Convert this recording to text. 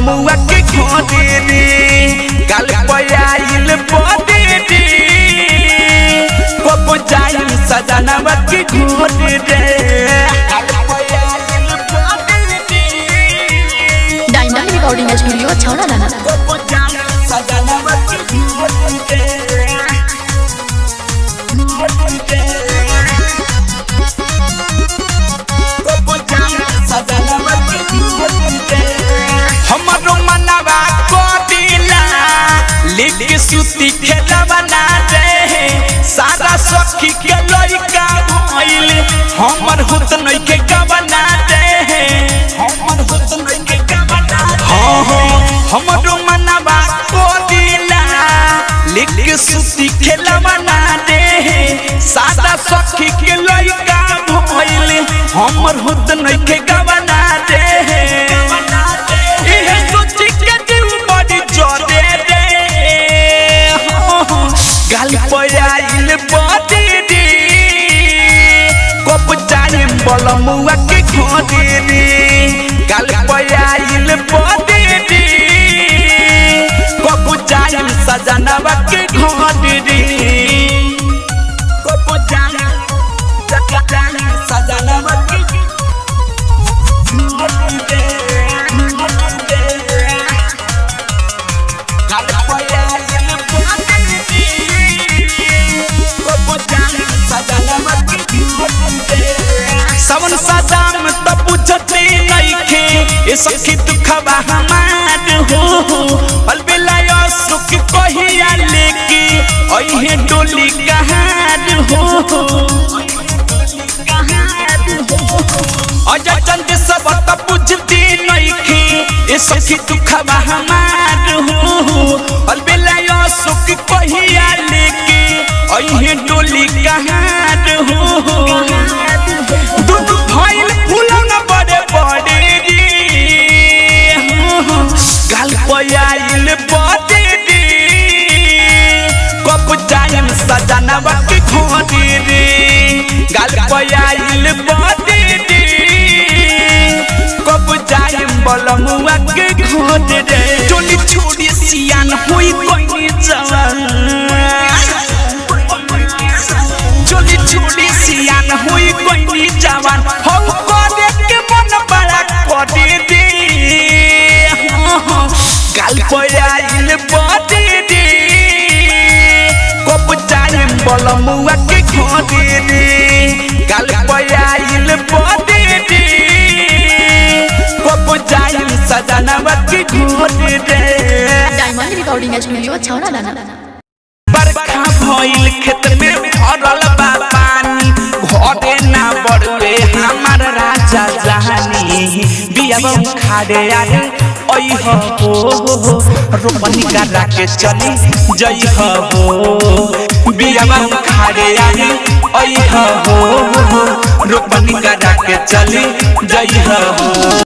मुआ के खोदे रे गाल पयाइल पदे रे कब जाई सजनवा के खोदे रे गाल पयाइल पदे रे डायमंड रिकॉर्डिंग स्टूडियो छौड़ा लाना कब जाई सजनवा के खोदे रे कब जाई सजनवा के खोदे हमरो मनवा कोदिला लेके सुती खेलवा ना दे सारा सखी के लइका भइल हमर हुत नइ के गवना दे हमर हुत नइ के गवना हां हमरो मनवा कोदिला लेके सुती खेलवा ना दे सारा सखी के लइका भइल हमर हुत नइ के गवना दे गाल पयाइल पदे रे कब जाई बलमुआ के खोदे रे गाल पयाइल पदे रे कब जाई सजनवा के खोदे रे कब जाई सजनवा के खोदे गाल पयाइल पदे सवन सजाम त बुझते नइखे ए सखी दुखबा हमार हो अलबेला सुख कहिया लेके ओहे डोली कहार हो अजा चंद सब त बुझते नइखे ए सखी दुखबा हमार हो अलबेला सुख कहिया लेके ओहे डोली कहार हो दूध भइल फूलन बड़े बड़े रे गाल पयाइल पदे रे कब जाई सजनवा के खोदे रे गाल पयाइल पदे रे कब जाई बलमुआ के खोदे रे टोली छोड़ी सियान होई कोई जवान चोली छोड़ी सियान होई कोई जवान हम कोदे के मन बड़ा कोदे दे गाल पयाइल पदे रे कब जाई बलमुआ के खोदे रे गाल पयाइल पदे रे कब जाई सजनवा के खोदे रे डायमंड रिकॉर्डिंग स्टूडियो छौड़ा लाना बरखा भइल खेत में भरल बा पानी घरे ना बड़वे हमर राजा जहानी बियाबा खाड़े आरे ओइ हो रोपनी करा के चली जई हो बियाबा खाड़े आरे ओइ हो